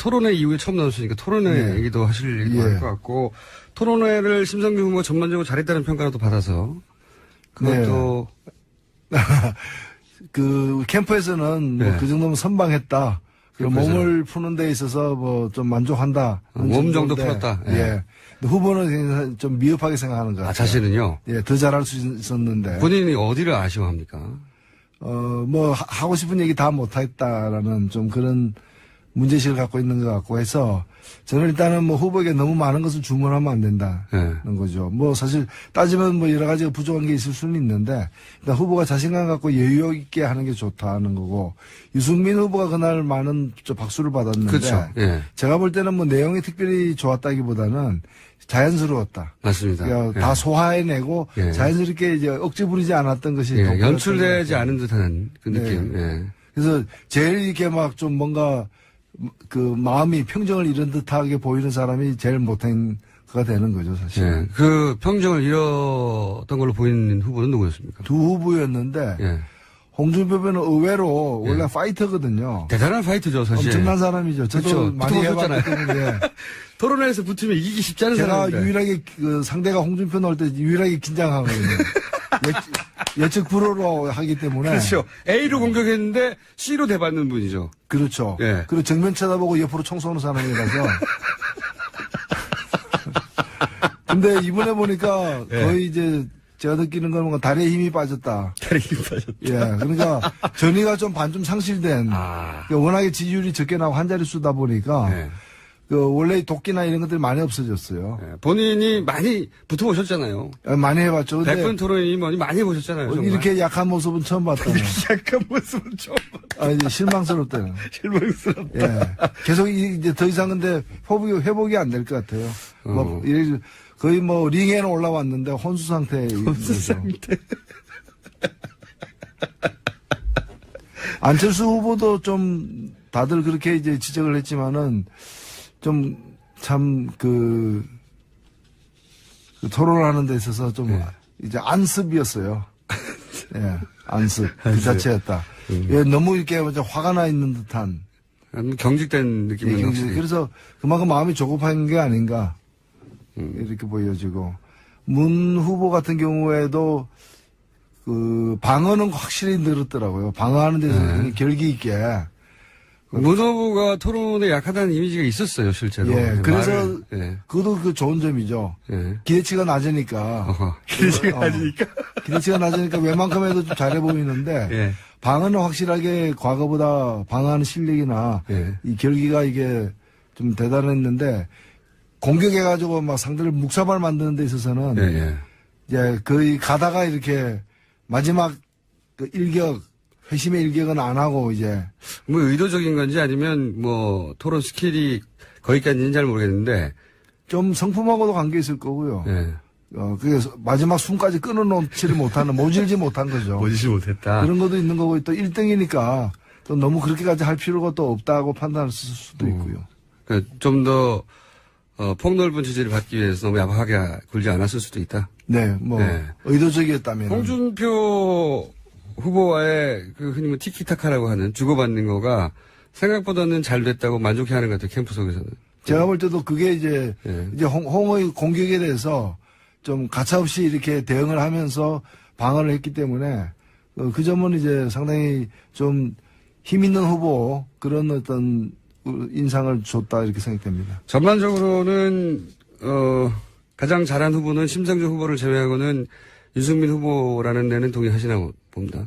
토론회 이후에 처음 나왔으니까 토론회 얘기도 하실 얘기도 할 것 같고, 토론회를 심상정 후보가 전반적으로 잘했다는 평가도 받아서, 그것도. 그 캠프에서는 뭐 그 정도면 선방했다. 몸을 푸는 데 있어서 뭐 좀 만족한다. 몸 정도 풀었다. 예. 후보는 좀 미흡하게 생각하는 것 같아요. 자신은요? 예, 더 잘할 수 있었는데. 본인이 어디를 아쉬워합니까? 뭐 하고 싶은 얘기 다 못했다라는 좀 그런 문제의식을 갖고 있는 것 같고 해서 저는 일단은 뭐 후보에게 너무 많은 것을 주문하면 안 된다는 거죠. 뭐 사실 따지면 뭐 여러 가지가 부족한 게 있을 수는 있는데 일단 후보가 자신감 갖고 여유 있게 하는 게 좋다는 거고 유승민 후보가 그날 많은 박수를 받았는데 그렇죠. 제가 볼 때는 뭐 내용이 특별히 좋았다기보다는 자연스러웠다. 맞습니다. 그러니까 다 소화해내고 자연스럽게 이제 억지 부리지 않았던 것이 연출되지 않은 듯한 그 느낌. 그래서 제일 이렇게 막 좀 뭔가 그 마음이 평정을 잃은 듯하게 보이는 사람이 제일 못한 그가 되는 거죠, 사실. 그 평정을 잃었던 걸로 보이는 후보는 누구였습니까? 두 후보였는데 홍준표 후보는 의외로 원래 파이터거든요. 대단한 파이터죠, 사실. 엄청난 사람이죠. 저도 그렇죠. 많이 해봤기 때문에. 토론회에서 붙으면 이기기 쉽지 않은 제가 사람인데. 유일하게 그 상대가 홍준표 나올 때 유일하게 긴장하거든요. 예측 불허로 하기 때문에. 그렇죠. A로 공격했는데 C로 대받는 분이죠. 그렇죠. 그리고 정면 쳐다보고 옆으로 총 쏘는 사람이라서. 근데 이번에 보니까 거의 이제 제가 느끼는 건 뭔가 다리에 힘이 빠졌다. 다리에 힘이 빠졌다. 그러니까 전의가 좀 반쯤 상실된. 그러니까 워낙에 지지율이 적게 나고 한 자릿수다 보니까. 그 원래 도끼나 이런 것들이 많이 없어졌어요. 본인이 많이 붙어보셨잖아요. 많이 해봤죠. 100분 토론이 뭐니 많이 해보셨잖아요. 정말. 이렇게 약한 모습은 처음 봤다. 약한 모습은 처음 봤다. 이제 실망스럽대요. 실망스럽다. 계속 이제 더 이상 근데 회복이 안 될 것 같아요. 뭐 거의 뭐 링에는 올라왔는데 혼수 상태에. 혼수 상태. 안철수 후보도 좀 다들 그렇게 이제 지적을 했지만은 좀 참 그 토론을 하는 데 있어서 좀 이제 안습이었어요. 안습 그 자체였다. 너무 이렇게 화가 나 있는 듯한 경직된 느낌이 확실히. 그래서 그만큼 마음이 조급한 게 아닌가 이렇게 보여지고 문 후보 같은 경우에도 그 방어는 확실히 늘었더라고요. 방어하는 데서 결기 있게. 문 후보가 토론에 약하다는 이미지가 있었어요, 실제로. 그래서 그것도 그 좋은 점이죠. 기대치가 낮으니까. 기대치가 낮으니까 웬만큼 해도 좀 잘해 보이는데 방어는 확실하게 과거보다 방어하는 실력이나 이 결기가 이게 좀 대단했는데 공격해가지고 막 상대를 묵사발 만드는 데 있어서는 이제 거의 가다가 이렇게 마지막 그 일격 회심의 일격은 안 하고 이제 뭐 의도적인 건지 아니면 뭐 토론 스킬이 거기까지는 잘 모르겠는데 좀 성품하고도 관계 있을 거고요. 그래서 마지막 숨까지 끊어놓지를 못하는 모질지 못한 거죠. 모질지 못했다. 그런 것도 있는 거고 또 1등이니까 또 너무 그렇게까지 할 필요가 또 없다고 판단할 수도 있고요. 그러니까 좀 더 폭넓은 지지를 받기 위해서 너무 야박하게 굴지 않았을 수도 있다. 의도적이었다면. 홍준표 후보와의 그 흔히 뭐 티키타카라고 하는 주고받는 거가 생각보다는 잘 됐다고 만족해하는 것 같아요, 캠프 속에서는. 제가 볼 때도 그게 이제 홍의 공격에 대해서 좀 가차없이 이렇게 대응을 하면서 방어를 했기 때문에 그 점은 이제 상당히 좀 힘 있는 후보 그런 어떤 인상을 줬다 이렇게 생각됩니다. 전반적으로는 가장 잘한 후보는 심상정 후보를 제외하고는 유승민 후보라는 데는 동의하시나 봅니다.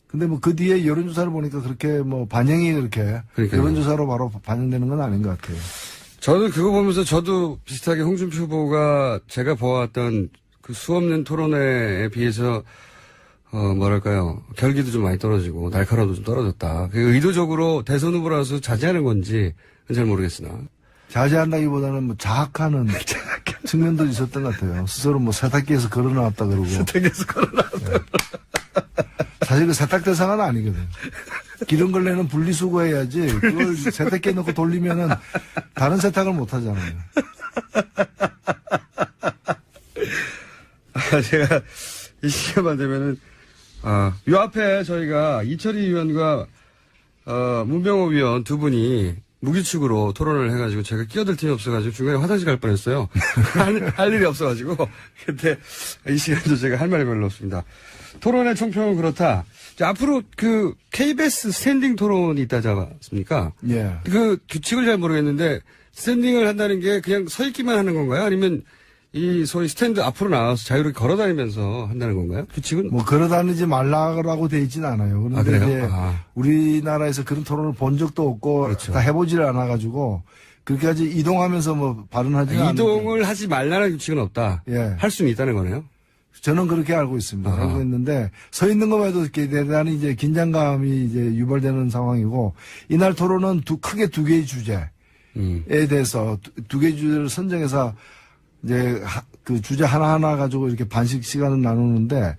근데 뭐 그 뒤에 여론조사를 보니까 그렇게 뭐 반영이 그렇게 여론조사로 바로 반영되는 건 아닌 것 같아요. 저는 그거 보면서 저도 비슷하게 홍준표 후보가 제가 보았던 그 수없는 토론회에 비해서 뭐랄까요, 결기도 좀 많이 떨어지고 날카로움도 좀 떨어졌다. 그게 의도적으로 대선 후보라서 자제하는 건지 잘 모르겠으나. 자제한다기보다는 뭐 자학하는 측면도 있었던 것 같아요. 스스로 뭐 세탁기에서 걸어나왔다 그러고. 세탁기에서 걸어나왔다. 사실 그 세탁 대상은 아니거든. 기름 걸레는 분리수거해야지 그걸 세탁기에 넣고 돌리면은 다른 세탁을 못 하잖아요. 제가 이 시간만 되면은 요 앞에 저희가 이철희 의원과 문병호 위원 두 분이 무기축으로 토론을 해가지고 제가 끼어들 틈이 없어가지고 중간에 화장실 갈 뻔했어요. 할 일이 없어가지고. 근데 이 시간도 제가 할 말이 별로 없습니다. 토론의 총평은 그렇다. 자, 앞으로 그 KBS 스탠딩 토론이 있다지 않습니까? 예. 그 규칙을 잘 모르겠는데 스탠딩을 한다는 게 그냥 서 있기만 하는 건가요? 아니면 이 소위 스탠드 앞으로 나와서 자유롭게 걸어다니면서 한다는 건가요? 규칙은? 뭐 걸어다니지 말라고 돼 있지는 않아요. 그런데 이제 우리나라에서 그런 토론을 본 적도 없고 그렇죠. 다 해보지를 않아가지고 그렇게까지 이동하면서 뭐 발언하지 않는. 이동을 하지 말라는 규칙은 없다. 예. 할 수는 있다는 거네요. 저는 그렇게 알고 있습니다. 알고 있는데 서 있는 것만 해도 이렇게 대단히 이제 긴장감이 이제 유발되는 상황이고 이날 토론은 크게 두 개의 주제에 대해서 두 개의 주제를 선정해서 이제 그 주제 하나하나 가지고 이렇게 반씩 시간을 나누는데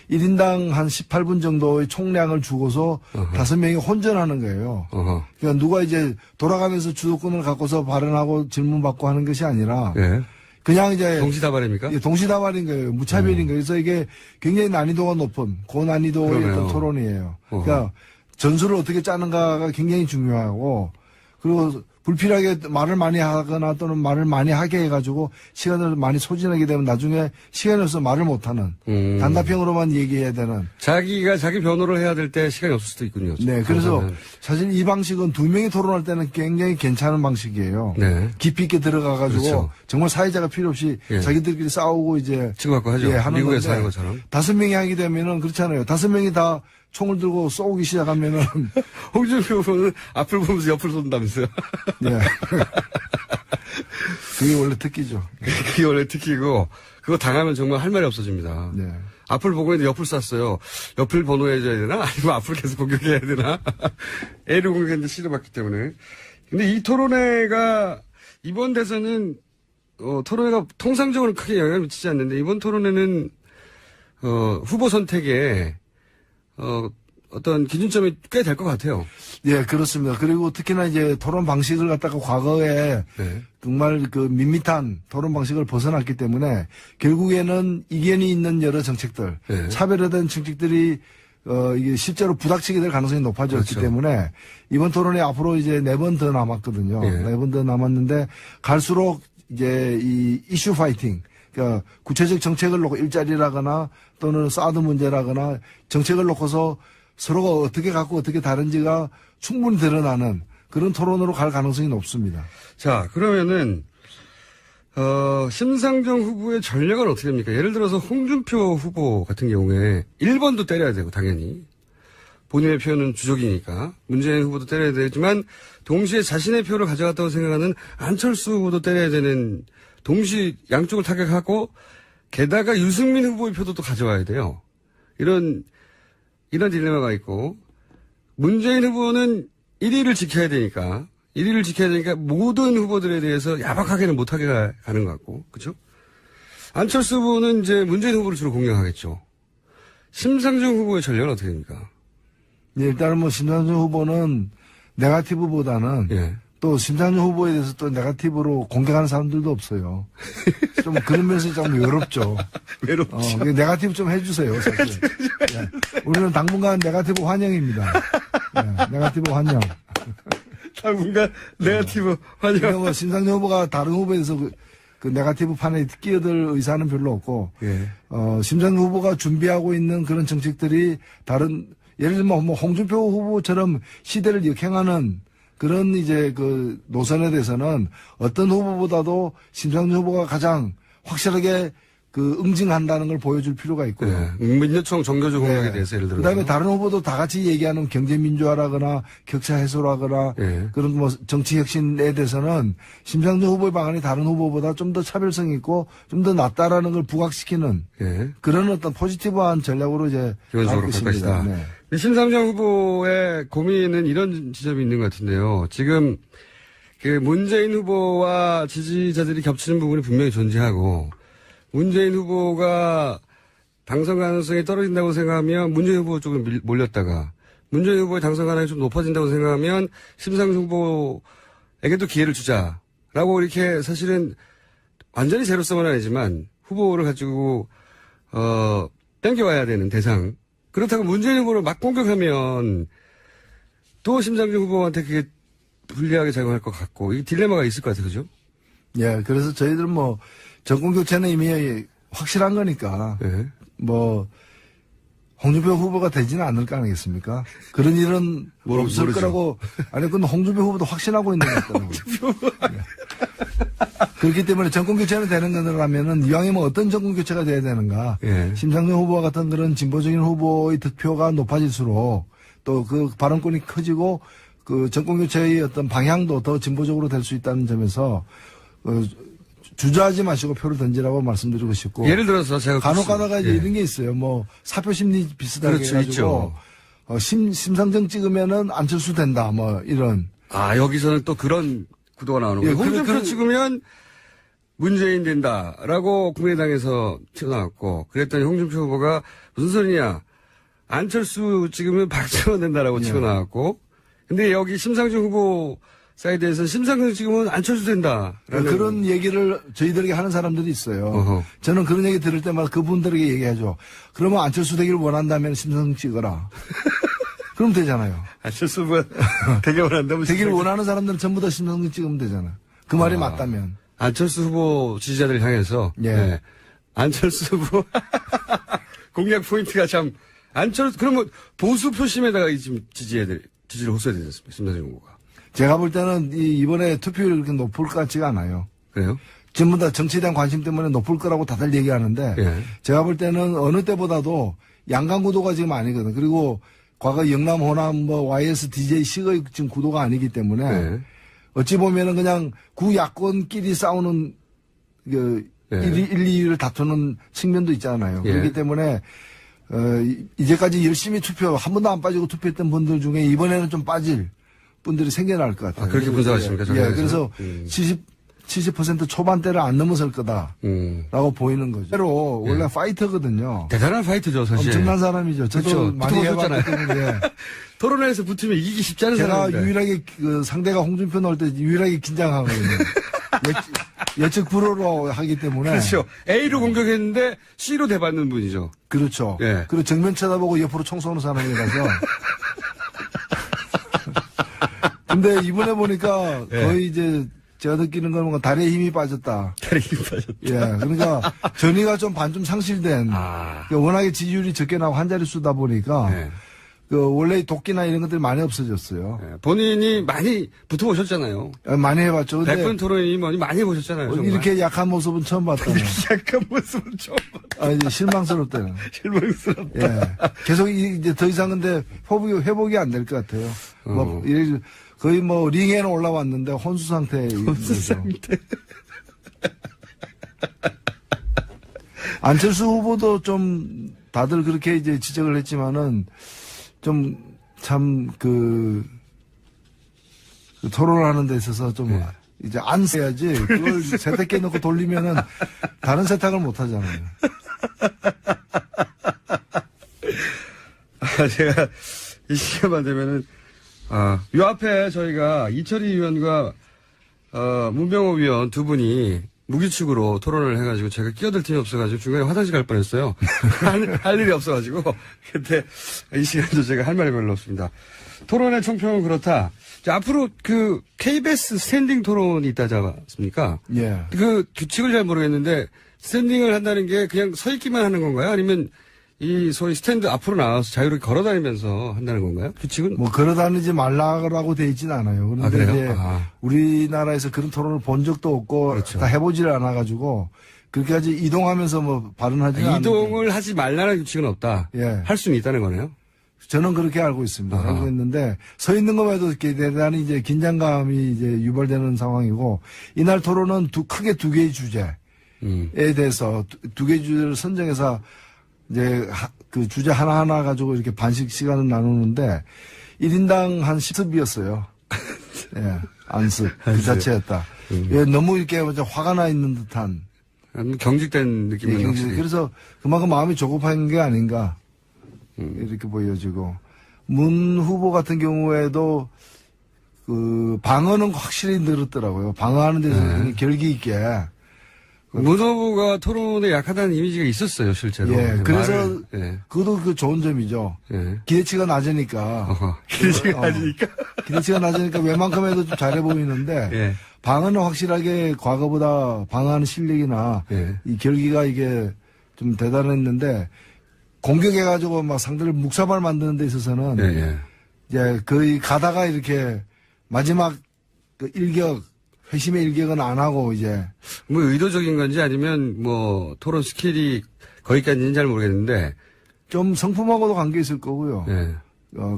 1인당 한 18분 정도의 총량을 주고서 5명이 혼전하는 거예요. 그러니까 누가 이제 돌아가면서 주도권을 갖고서 발언하고 질문받고 하는 것이 아니라 예. 그냥 이제 동시다발입니까? 예, 동시다발인 거예요. 무차별인 거예요. 그래서 이게 굉장히 난이도가 높은 고난이도의 어떤 토론이에요. 그러니까 전술을 어떻게 짜는가가 굉장히 중요하고 그리고 불필요하게 말을 많이 하거나 또는 말을 많이 하게 해가지고 시간을 많이 소진하게 되면 나중에 시간이 없어서 말을 못하는 단답형으로만 얘기해야 되는 자기가 자기 변호를 해야 될 때 시간이 없을 수도 있군요. 네, 그래서 사실 이 방식은 두 명이 토론할 때는 굉장히 괜찮은 방식이에요. 네. 깊이 있게 들어가가지고 그렇죠. 정말 사회자가 필요 없이 예. 자기들끼리 싸우고 이제 치고받고 하죠. 예, 하는 미국에서 건데 하는 것처럼. 5명이 하게 되면은 그렇잖아요. 5명이 다 총을 들고 쏘기 시작하면은 홍준표 후보는 앞을 보면서 옆을 쏜다면서요. 예. 그게 원래 특기죠. 그게 원래 특기고 그거 당하면 정말 할 말이 없어집니다. 네. 앞을 보고 있는데 옆을 쐈어요. 옆을 번호해줘야 되나? 아니면 앞을 계속 공격해야 되나? A를 공격했는데 C를 받기 때문에. 근데 이 토론회가 이번 대선은 토론회가 통상적으로 크게 영향을 미치지 않는데 이번 토론회는 후보 선택에 어떤 기준점이 꽤 될 것 같아요. 예, 그렇습니다. 그리고 특히나 이제 토론 방식을 갖다가 과거에 네. 정말 그 밋밋한 토론 방식을 벗어났기 때문에 결국에는 이견이 있는 여러 정책들, 네. 차별화된 정책들이 이게 실제로 부닥치게 될 가능성이 높아졌기 그렇죠. 때문에 이번 토론에 앞으로 이제 4번 더 남았거든요. 네. 4번 더 남았는데 갈수록 이제 이 이슈 파이팅, 그러니까 구체적 정책을 놓고 일자리라거나 또는 사드 문제라거나 정책을 놓고서 서로가 어떻게 갖고 어떻게 다른지가 충분히 드러나는 그런 토론으로 갈 가능성이 높습니다. 자, 그러면은, 심상정 후보의 전략은 어떻게 됩니까? 예를 들어서 홍준표 후보 같은 경우에 1번도 때려야 되고, 당연히. 본인의 표는 주족이니까. 문재인 후보도 때려야 되지만, 동시에 자신의 표를 가져갔다고 생각하는 안철수 후보도 때려야 되는, 동시 양쪽을 타격하고, 게다가 유승민 후보의 표도 또 가져와야 돼요. 이런 딜레마가 있고, 문재인 후보는 1위를 지켜야 되니까 모든 후보들에 대해서 야박하게는 못하게 가는 것 같고, 그죠? 안철수 후보는 이제 문재인 후보를 주로 공략하겠죠. 심상정 후보의 전략은 어떻게 됩니까? 네, 일단은 뭐 심상정 후보는 네거티브보다는 예. 또 심상정 후보에 대해서 또 네거티브로 공격하는 사람들도 없어요. 좀 그런 면에서 좀 외롭죠. 외롭죠. 네거티브 좀 해주세요, 사실. 예. 우리는 당분간 네거티브 환영입니다. 예, 네거티브 환영. 당분간 네거티브 환영. 그러니까 뭐 심상정 후보가 다른 후보에 대해서 그 네거티브 판에 끼어들 의사는 별로 없고, 예. 심상정 후보가 준비하고 있는 그런 정책들이 다른, 예를 들면 뭐 홍준표 후보처럼 시대를 역행하는 그런 이제 그 노선에 대해서는 어떤 후보보다도 심상정 후보가 가장 확실하게 그 응징한다는 걸 보여줄 필요가 있고요. 네. 민주총 정교조 공약에 대해서 예를 들어서. 그다음에 다른 후보도 다 같이 얘기하는 경제 민주화라거나 격차 해소라거나 네. 그런 뭐 정치 혁신에 대해서는 심상정 후보의 방안이 다른 후보보다 좀 더 차별성 있고 좀 더 낫다라는 걸 부각시키는 네. 그런 어떤 포지티브한 전략으로 이제 기본적으로 갈 것이다. 네. 심상정 후보의 고민은 이런 지점이 있는 것 같은데요. 지금 그 문재인 후보와 지지자들이 겹치는 부분이 분명히 존재하고 문재인 후보가 당선 가능성이 떨어진다고 생각하면 문재인 후보 쪽으로 몰렸다가 문재인 후보의 당선 가능성이 좀 높아진다고 생각하면 심상정 후보에게도 기회를 주자라고 이렇게 사실은 완전히 제로섬은 아니지만 후보를 가지고 땡겨와야 되는 대상. 그렇다고 문재인 후보를 막 공격하면 또 심상정 후보한테 그게 불리하게 작용할 것 같고, 이 딜레마가 있을 것 같아요, 그죠? 예, 그래서 저희들은 뭐, 정권 교체는 이미 확실한 거니까, 예. 뭐, 홍준표 후보가 되지는 않을 거 아니겠습니까? 그런 일은 없을 모르죠. 거라고, 아니, 그건 홍준표 후보도 확신하고 있는 거더라고요. 예. 그렇기 때문에 정권 교체는 되는 거라면은 이왕이면 어떤 정권 교체가 돼야 되는가. 예. 심상정 후보와 같은 그런 진보적인 후보의 득표가 높아질수록 또 그 발언권이 커지고 그 정권 교체의 어떤 방향도 더 진보적으로 될 수 있다는 점에서 주저하지 마시고 표를 던지라고 말씀드리고 싶고. 예를 들어서 제가 간혹 가다가 이제 예. 이런 게 있어요. 뭐 사표 심리 비슷하게 그렇죠, 해가지고 심상정 찍으면은 안철수 된다. 뭐 이런. 아, 여기서는 또 그런 구도가 나오는 거예요. 예, 홍준표 찍으면 문재인 된다라고 국민의당에서 튀어나왔고, 그랬더니 홍준표 후보가 무슨 소리냐, 안철수 찍으면 박지원 된다라고 예. 치고 나왔고, 근데 여기 심상정 후보 사이드에서는 심상정 찍으면 안철수 된다. 그런 얘기를 저희들에게 하는 사람들이 있어요. 어허. 저는 그런 얘기 들을 때마다 그분들에게 얘기하죠. 그러면 안철수 되기를 원한다면 심상정 찍어라. 그럼 되잖아요. 안철수 후보가 되게 원한다면 되기를 원하는 사람들은 전부 다 심상정 찍으면 되잖아요. 그 말이 맞다면. 안철수 후보 지지자들 향해서 예. 네. 안철수 후보 공략 포인트가 참 안철수 그러면 보수 표심에다가 지금 지지를 호소해야 되지 않습니까? 심상정 후보가. 제가 볼 때는 이번에 투표율이 그렇게 높을 것 같지가 않아요. 그래요? 전부 다 정치에 대한 관심 때문에 높을 거라고 다들 얘기하는데 예. 제가 볼 때는 어느 때보다도 양강구도가 지금 아니거든. 그리고 과거 영남, 호남, 뭐 YS, DJ, C의 지금 구도가 아니기 때문에 예. 어찌 보면은 그냥 구야권끼리 싸우는 그 예. 1, 2위를 다투는 측면도 있잖아요. 예. 그렇기 때문에 이제까지 열심히 투표 한 번도 안 빠지고 투표했던 분들 중에 이번에는 좀 빠질 분들이 생겨날 것 같아요. 아, 그렇게 분석하십니까? 예, 정당에서? 그래서 70% 초반대를 안 넘어설 거다라고 보이는 거죠. 실제로 원래 파이터거든요. 대단한 파이트죠, 사실. 엄청난 사람이죠. 저도 그렇죠. 많이 붙어보셨잖아요. 해봤기 때문에 토론회에서 붙으면 이기기 쉽지 않은 제가 사람인데. 유일하게 그 상대가 홍준표 나올 때 유일하게 긴장하거든요. 예측 불허로 하기 때문에. 그렇죠. A로 공격했는데 C로 대받는 분이죠. 그렇죠. 예. 그리고 정면 쳐다보고 옆으로 총 쏘는 사람이라서. 근데 이번에 보니까 예. 거의 이제 제가 느끼는 건 뭔가 다리에 힘이 빠졌다. 다리 힘 빠졌다. 예. 그러니까 전의가 좀 반쯤 상실된. 아. 그러니까 워낙에 지지율이 적게 나고 한 자리 수다 보니까. 예. 그 원래 도끼나 이런 것들이 많이 없어졌어요. 예. 본인이 많이 붙어보셨잖아요. 많이 해봤죠. 근데 100분 토론이 뭐니 많이 해보셨잖아요. 정말. 이렇게 약한 모습은 처음 봤다는. 약간 모습은 처음 봤다. 아, 이제 실망스럽다는. 실망스럽다. 예. 계속 이제 더 이상 근데 회복이 안 될 것 같아요. 뭐, 거의 뭐 링에는 올라왔는데 혼수 상태에. 혼수 상태. 안철수 후보도 좀 다들 그렇게 이제 지적을 했지만은 좀 참 그 토론을 하는 데 있어서 좀 이제 안 써야지 그걸 세탁기에 넣고 돌리면은 다른 세탁을 못 하잖아요. 제가 이 시간만 되면은 요 앞에 저희가 이철희 의원과 문병호 의원 두 분이 무기축으로 토론을 해가지고 제가 끼어들 틈이 없어가지고 중간에 화장실 갈 뻔했어요. 할 일이 없어가지고. 근데 이 시간도 제가 할 말이 별로 없습니다. 토론의 총평은 그렇다. 자, 앞으로 그 KBS 스탠딩 토론이 있다지 않습니까? 예. 그 규칙을 잘 모르겠는데 스탠딩을 한다는 게 그냥 서 있기만 하는 건가요? 아니면 이 소위 스탠드 앞으로 나와서 자유롭게 걸어다니면서 한다는 건가요? 규칙은? 뭐 걸어다니지 말라고 돼 있지는 않아요. 그런데 그래요? 이제 우리나라에서 그런 토론을 본 적도 없고 그렇죠. 다 해보지를 않아가지고 그렇게까지 이동하면서 뭐 발언하지 않는. 이동을 하지 말라는 규칙은 없다. 예. 할 수는 있다는 거네요. 저는 그렇게 알고 있습니다. 아하. 알고 있는데 서 있는 것만 해도 이렇게 대단히 이제 긴장감이 이제 유발되는 상황이고 이날 토론은 크게 두 개의 주제에 대해서 두 개의 주제를 선정해서 이제 그 주제 하나하나 가지고 이렇게 반씩 시간을 나누는데 1인당 한 10습이었어요. 예, 안습. 그 자체였다. 예, 너무 이렇게 화가 나 있는 듯한. 경직된 느낌이 예, 확실히. 그래서 그만큼 마음이 조급한 게 아닌가. 이렇게 보여지고. 문 후보 같은 경우에도 그 방어는 확실히 늘었더라고요. 방어하는 데서 굉장히 결기 있게 문 후보가 토론에 약하다는 이미지가 있었어요, 실제로. 예, 그래서 예. 그것도 그 좋은 점이죠. 예. 기대치가 낮으니까. 기대치가 낮으니까 웬만큼 해도 좀 잘해 보이는데 예. 방어는 확실하게 과거보다 방어하는 실력이나 예. 이 결기가 이게 좀 대단했는데 공격해가지고 막 상대를 묵사발 만드는 데 있어서는 예, 예. 이제 거의 가다가 이렇게 마지막 그 일격 회심의 일격은 안 하고 이제 뭐 의도적인 건지 아니면 뭐 토론 스킬이 거기까지는 잘 모르겠는데 좀 성품하고도 관계 있을 거고요. 예.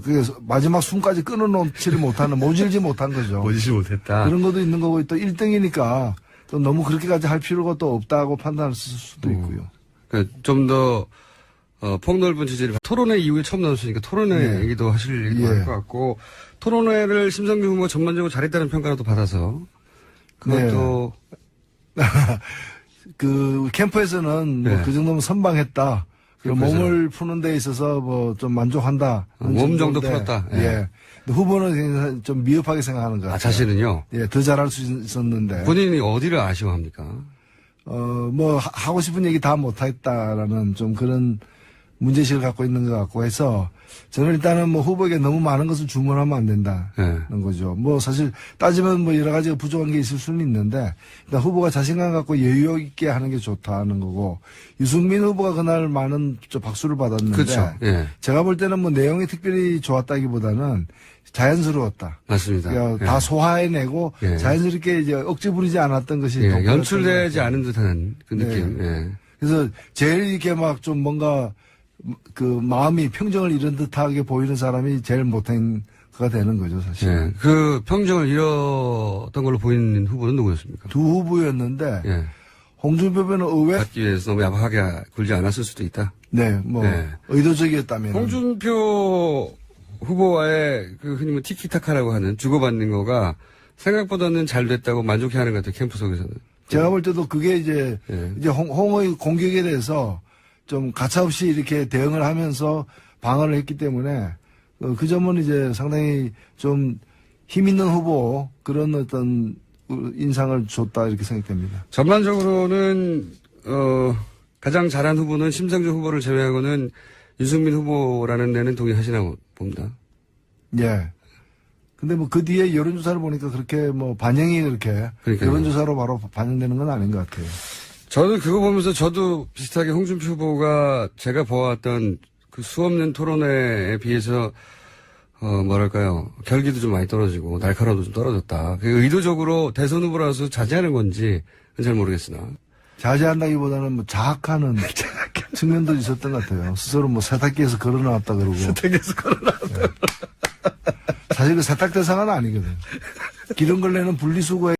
그래서 마지막 숨까지 끊어놓지를 못하는 모질지 못한 거죠. 모지지 못했다. 그런 것도 있는 거고 또 1등이니까 또 너무 그렇게까지 할 필요가 또 없다고 판단할 수도 있고요. 그러니까 좀 더 폭넓은 지지를 토론회 이후에 처음 나왔으니까 토론회 예. 얘기도 하실 얘기도 예. 할 것 같고 토론회를 심상정 후보가 전반적으로 잘했다는 평가도 받아서 그것도 그 캠프에서는 네. 뭐 그 정도면 선방했다. 그리고 캠프에서는. 몸을 푸는 데 있어서 뭐 좀 만족한다. 몸 정도 풀었다. 예. 예. 근데 후보는 좀 미흡하게 생각하는 것 같아요. 자신은요? 예, 더 잘할 수 있었는데. 본인이 어디를 아쉬워합니까? 뭐 하고 싶은 얘기 다 못했다라는 좀 그런 문제의식을 갖고 있는 것 같고 해서 저는 일단은 뭐 후보에게 너무 많은 것을 주문하면 안 된다는 예. 거죠. 뭐 사실 따지면 뭐 여러 가지가 부족한 게 있을 수는 있는데 일단 후보가 자신감 갖고 여유 있게 하는 게 좋다는 거고 유승민 후보가 그날 많은 박수를 받았는데 그렇죠. 예. 제가 볼 때는 뭐 내용이 특별히 좋았다기보다는 자연스러웠다. 맞습니다. 그러니까 예. 다 소화해내고 예. 자연스럽게 이제 억지 부리지 않았던 것이 예. 더 보였던 연출되지 것 같아요. 않은 듯한 그 느낌. 예. 그래서 제일 이렇게 막 좀 뭔가 그 마음이 평정을 잃은 듯하게 보이는 사람이 제일 못한 거가 되는 거죠, 사실. 예. 그 평정을 잃었던 걸로 보이는 후보는 누구였습니까? 두 후보였는데 예. 홍준표 후보는 의외 받기 위해서 너무 야박하게 굴지 않았을 수도 있다. 네, 뭐 네. 의도적이었다면 홍준표 후보와의 그 흔히 뭐 티키타카라고 하는 주고받는 거가 생각보다는 잘 됐다고 만족해하는 것 같아요, 캠프 속에서는. 제가 볼 때도 그게 이제 예. 이제 홍의 공격에 대해서 좀 가차없이 이렇게 대응을 하면서 방어를 했기 때문에 그 점은 이제 상당히 좀 힘 있는 후보 그런 어떤 인상을 줬다 이렇게 생각됩니다. 전반적으로는 가장 잘한 후보는 심상정 후보를 제외하고는 유승민 후보라는 데는 동의하시나 봅니다. 예. 근데 뭐 그 뒤에 여론조사를 보니까 그렇게 뭐 반영이 그렇게 그러니까요. 여론조사로 바로 반영되는 건 아닌 것 같아요. 저는 그거 보면서 저도 비슷하게 홍준표 후보가 제가 보았던 그 수없는 토론회에 비해서 뭐랄까요, 결기도 좀 많이 떨어지고 날카로움도 좀 떨어졌다. 그게 의도적으로 대선 후보라서 자제하는 건지 잘 모르겠으나. 자제한다기보다는 뭐 자학하는 측면도 있었던 것 같아요. 스스로 뭐 세탁기에서 걸어나왔다 그러고. 세탁기에서 걸어나왔다. 사실 그 세탁 대상은 아니거든. 기름걸레는 분리수거에